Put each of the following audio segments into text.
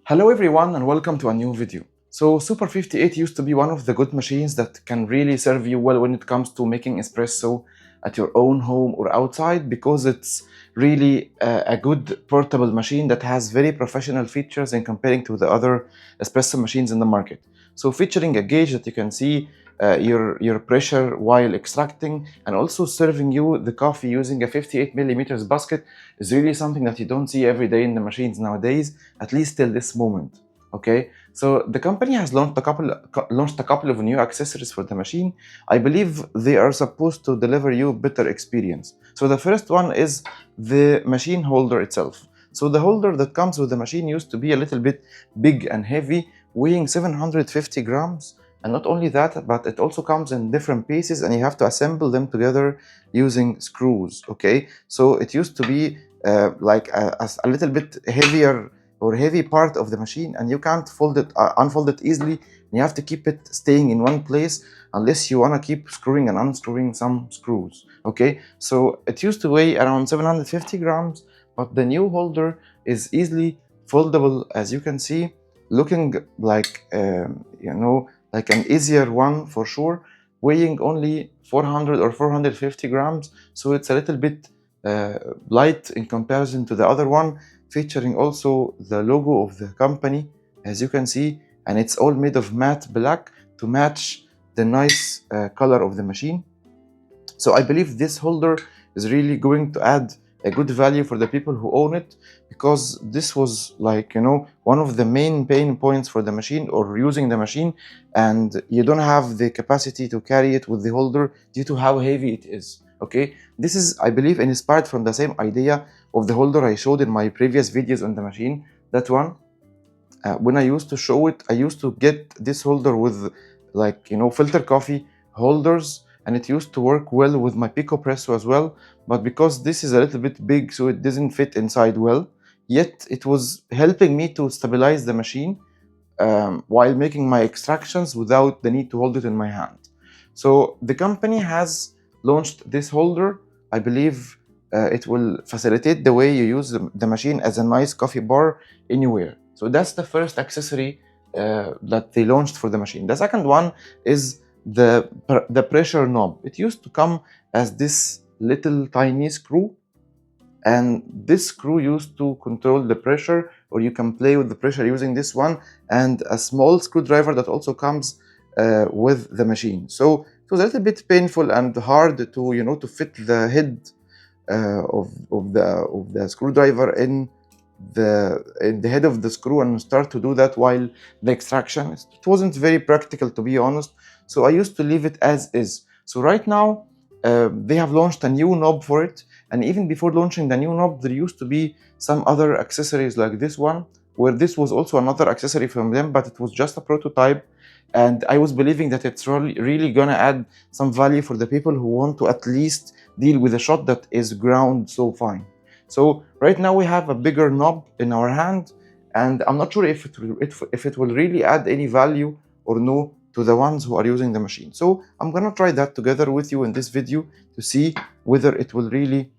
Hello everyone and welcome to a new video. So Super 58 used to be one of the good machines that can really serve you well when it comes to making espresso at your own home or outside, because it's really a good portable machine that has very professional features in comparing to the other espresso machines in the market. So featuring a gauge that you can see your pressure while extracting, and also serving you the coffee using a 58 millimeters basket is really something that you don't see every day in the machines nowadays, at least till this moment. Okay, so the company has launched a couple of new accessories for the machine. I believe they are supposed to deliver you better experience. So the first one is the machine holder itself. So the holder that comes with the machine used to be a little bit big and heavy, weighing 750 grams. And not only that, but it also comes in different pieces and you have to assemble them together using screws. Okay, so it used to be like a little bit heavier or heavy part of the machine, and you can't unfold it easily. You have to keep it staying in one place unless you want to keep screwing and unscrewing some screws. Okay, so it used to weigh around 750 grams, but the new holder is easily foldable, as you can see, looking like like an easier one for sure, weighing only 400 or 450 grams. So it's a little bit light in comparison to the other one, featuring also the logo of the company, as you can see, and it's all made of matte black to match the nice color of the machine. So I believe this holder is really going to add a good value for the people who own it, because this was one of the main pain points for the machine or using the machine, and you don't have the capacity to carry it with the holder due to how heavy it is. Okay, this is, I believe, inspired from the same idea of the holder I showed in my previous videos on the machine. That one, when I used to show it, I used to get this holder with filter coffee holders, and it used to work well with my Presso as well. But because this is a little bit big, so it doesn't fit inside well, yet it was helping me to stabilize the machine while making my extractions without the need to hold it in my hand. So the company has launched this holder. I believe it will facilitate the way you use the machine as a nice coffee bar anywhere. So that's the first accessory that they launched for the machine. The second one is the pressure knob. It used to come as this little tiny screw, and this screw used to control the pressure, or you can play with the pressure using this one, and a small screwdriver that also comes with the machine. So it was a little bit painful and hard to fit the head of the screwdriver in the head of the screw and start to do that while the extraction. It wasn't very practical, to be honest, so I used to leave it as is. So right now they have launched a new knob for it, and even before launching the new knob, there used to be some other accessories like this one, where this was also another accessory from them, but it was just a prototype, and I was believing that it's really gonna add some value for the people who want to at least deal with a shot that is ground so fine. So right now we have a bigger knob in our hand, and I'm not sure if it will really add any value or no to the ones who are using the machine. So I'm gonna try that together with you in this video to see whether it will really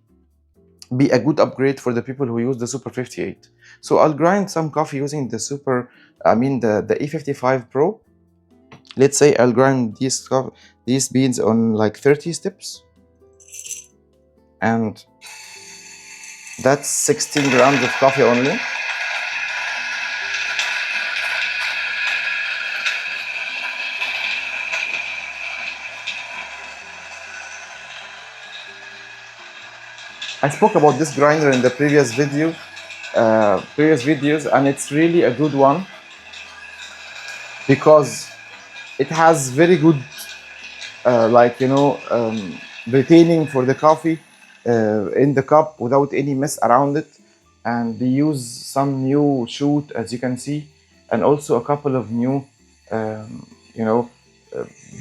be a good upgrade for the people who use the Super 58. So I'll grind some coffee using the the E55 Pro. Let's say I'll grind these beans on like 30 steps, and that's 16 grams of coffee only. I spoke about this grinder in the previous videos, and it's really a good one because it has very good retaining for the coffee in the cup without any mess around it. And they use some new chute, as you can see, and also a couple of new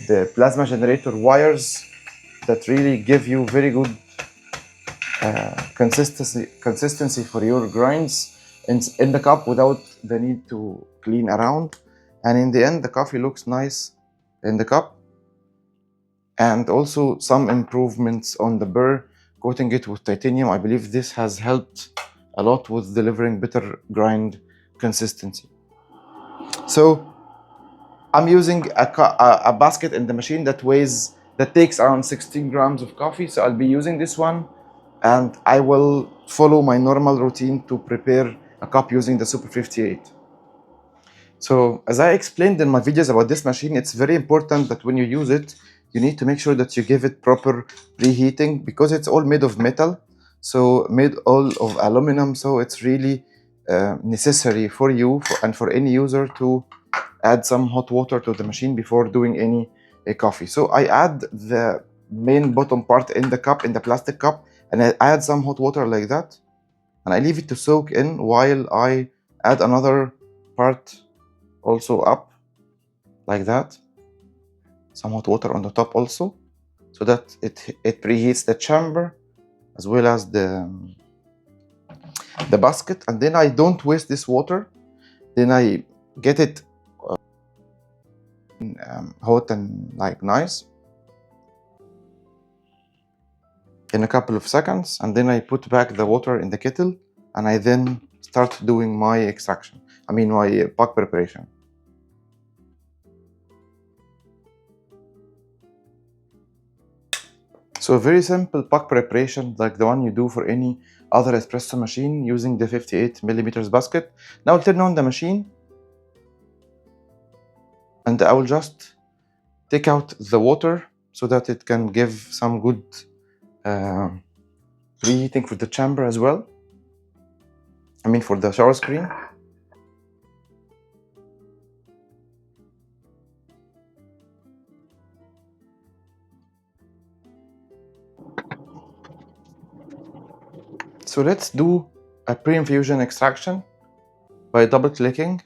the plasma generator wires that really give you very good consistency for your grinds in the cup without the need to clean around. And in the end, the coffee looks nice in the cup. And also some improvements on the burr, coating it with titanium. I believe this has helped a lot with delivering better grind consistency. So I'm using a basket in the machine that takes around 16 grams of coffee. So I'll be using this one, and I will follow my normal routine to prepare a cup using the Super 58. So as I explained in my videos about this machine, it's very important that when you use it, you need to make sure that you give it proper preheating, because it's all made of metal, so made all of aluminum. So it's really necessary for you and for any user to add some hot water to the machine before doing any coffee. So I add the main bottom part in the cup, in the plastic cup, and I add some hot water like that, and I leave it to soak in while I add another part also up like that, some hot water on the top also, so that it preheats the chamber as well as the basket. And then I don't waste this water, then I get it hot and like nice in a couple of seconds, and then I put back the water in the kettle, and I then start doing my extraction, my puck preparation. So a very simple puck preparation like the one you do for any other espresso machine using the 58 millimeters basket. Now I'll turn on the machine, and I will just take out the water so that it can give some good preheating for the chamber as well. For the shower screen. So let's do a pre-infusion extraction by double clicking.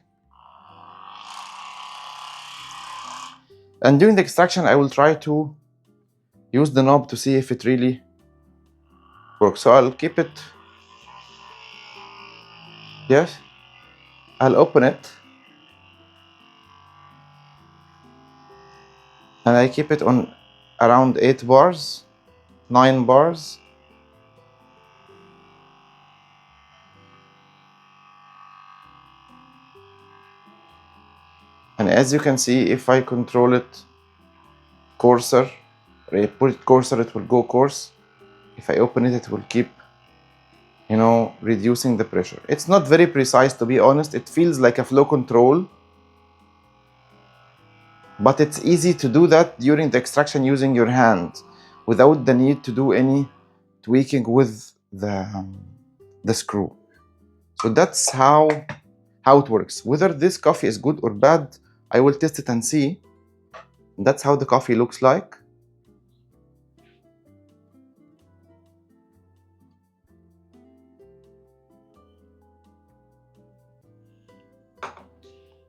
And during the extraction, I will try to use the knob to see if it really works. So I'll keep it. Yes. I'll open it. And I keep it on around 8 bars, 9 bars. And as you can see, if I control it coarser, or I put it coarser, it will go coarse. If I open it, it will keep, reducing the pressure. It's not very precise, to be honest. It feels like a flow control, but it's easy to do that during the extraction using your hand without the need to do any tweaking with the screw. So that's how it works. Whether this coffee is good or bad, I will test it and see. That's how the coffee looks like.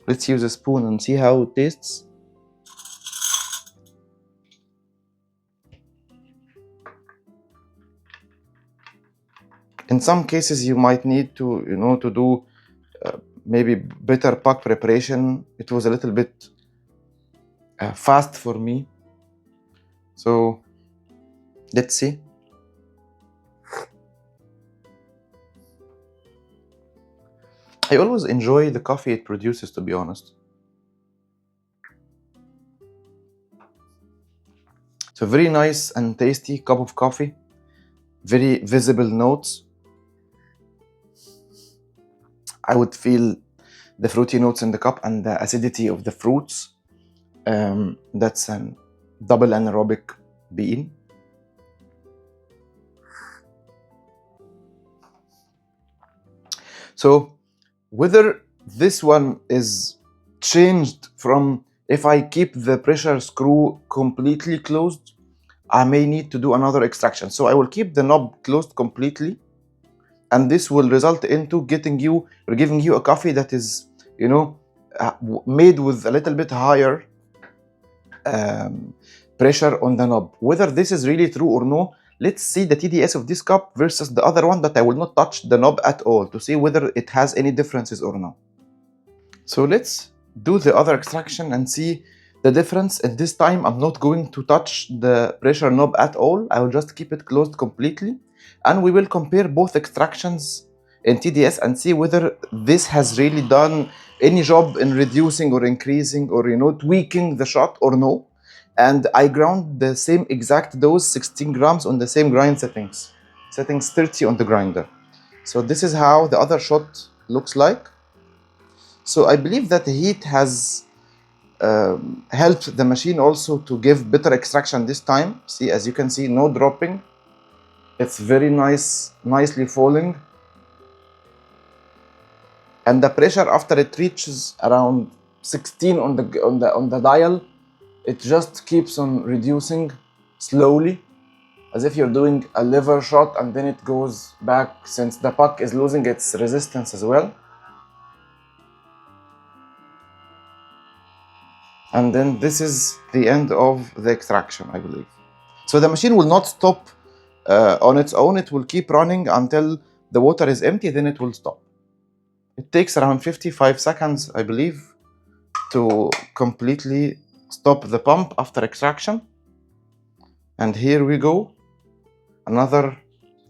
Let's use a spoon and see how it tastes. In some cases, you might need to, to do maybe better puck preparation. It was a little bit fast for me. So let's see. I always enjoy the coffee it produces, to be honest. So very nice and tasty cup of coffee. Very visible notes. I would feel the fruity notes in the cup and the acidity of the fruits. That's a double anaerobic bean. So whether this one is changed from if I keep the pressure screw completely closed, I may need to do another extraction. So I will keep the knob closed completely, and this will result into giving you a coffee that is, made with a little bit higher pressure on the knob. Whether this is really true or no, let's see the TDS of this cup versus the other one that I will not touch the knob at all to see whether it has any differences or not. So let's do the other extraction and see the difference. And this time I'm not going to touch the pressure knob at all. I will just keep it closed completely, and we will compare both extractions in TDS and see whether this has really done any job in reducing or increasing or tweaking the shot or no. And I ground the same exact dose, 16 grams, on the same grind settings 30 on the grinder. So this is how the other shot looks like. So I believe that the heat has helped the machine also to give better extraction this time. See, as you can see, no dropping. It's very nicely falling. And the pressure after it reaches around 16 on the dial, it just keeps on reducing slowly, as if you're doing a lever shot, and then it goes back since the puck is losing its resistance as well. And then this is the end of the extraction, I believe. So the machine will not stop on its own. It will keep running until the water is empty, then it will stop. It takes around 55 seconds, I believe, to completely stop the pump after extraction. And here we go. Another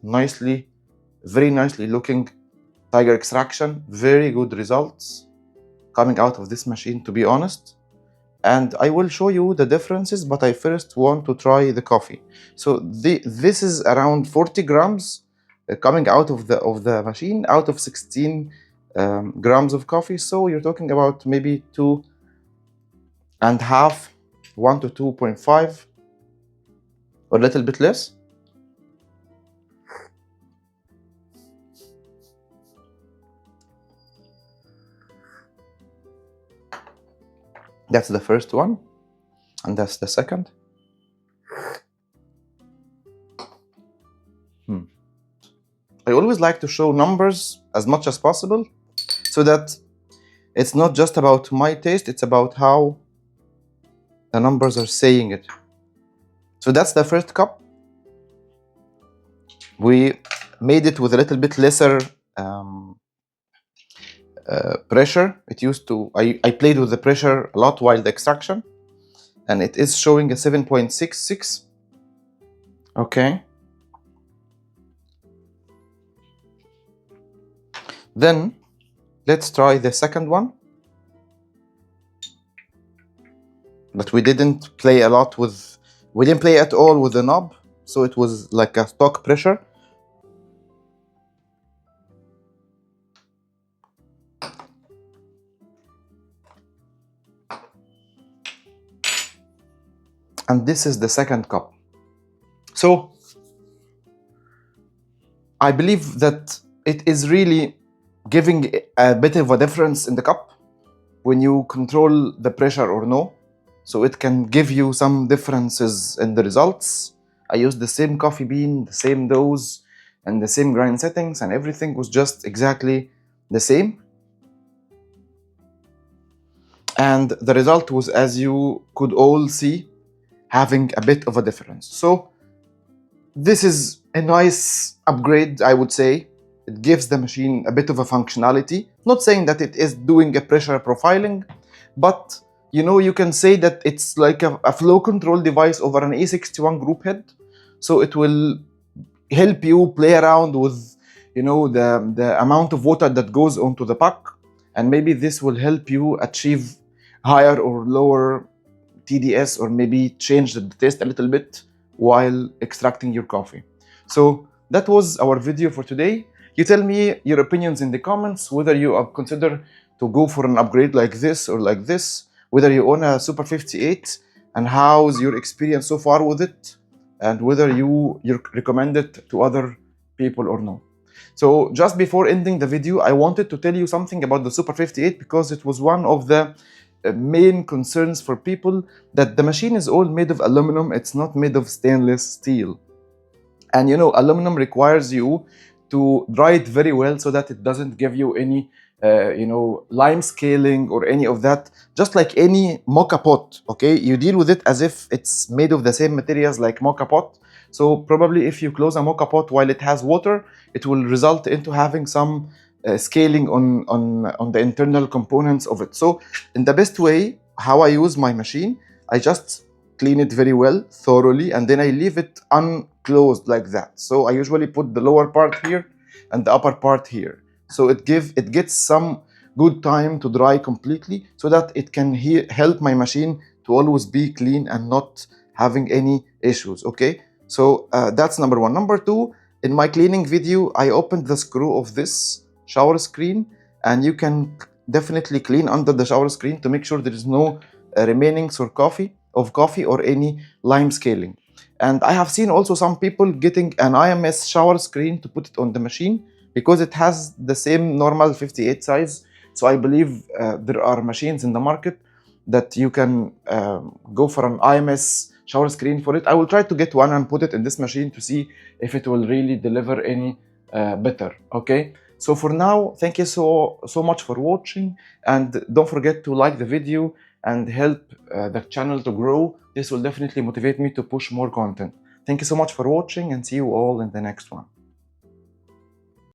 very nicely looking tiger extraction. Very good results coming out of this machine, to be honest. And I will show you the differences, but I first want to try the coffee. So this is around 40 grams coming out of the machine, out of 16 grams of coffee. So you're talking about maybe 2.5, 1 to 2.5, or a little bit less. That's the first one, and that's the second. I always like to show numbers as much as possible, so that it's not just about my taste, it's about how the numbers are saying it. So that's the first cup. We made it with a little bit lesser pressure. It used to, I played with the pressure a lot while the extraction, and it is showing a 7.66. Okay. Then let's try the second one. But we didn't play a lot with, we didn't play at all with the knob, so it was like a stock pressure. And this is the second cup. So I believe that it is really giving a bit of a difference in the cup when you control the pressure or no. So it can give you some differences in the results. I used the same coffee bean, the same dose, and the same grind settings, and everything was just exactly the same. And the result was, as you could all see, having a bit of a difference. So this is a nice upgrade, I would say. It gives the machine a bit of a functionality. Not saying that it is doing a pressure profiling, but you can say that it's like a flow control device over an A61 group head. So it will help you play around with the amount of water that goes onto the puck, and maybe this will help you achieve higher or lower TDS, or maybe change the taste a little bit while extracting your coffee. So that was our video for today. You tell me your opinions in the comments, whether you consider to go for an upgrade like this or like this, whether you own a Super 58 and how's your experience so far with it, and whether you recommend it to other people or no. So just before ending the video, I wanted to tell you something about the Super 58, because it was one of the main concerns for people, that the machine is all made of aluminum. It's not made of stainless steel. And aluminum requires you to dry it very well so that it doesn't give you any lime scaling or any of that. Just like any mocha pot, okay, you deal with it as if it's made of the same materials like mocha pot. So probably if you close a mocha pot while it has water, it will result into having some scaling on the internal components of it. So in the best way, how I use my machine, I just clean it very well, thoroughly, and then I leave it unclosed like that. So I usually put the lower part here and the upper part here. So it gets some good time to dry completely, so that it can help my machine to always be clean and not having any issues. Okay, so that's number one. Number two, in my cleaning video, I opened the screw of this shower screen, and you can definitely clean under the shower screen to make sure there is no remainings or coffee or any lime scaling. And I have seen also some people getting an IMS shower screen to put it on the machine because it has the same normal 58 size. So I believe there are machines in the market that you can go for an IMS shower screen for it. I will try to get one and put it in this machine to see if it will really deliver any better. Okay, so for now, thank you so much for watching, and don't forget to like the video and help the channel to grow. This will definitely motivate me to push more content. Thank you so much for watching, and see you all in the next one.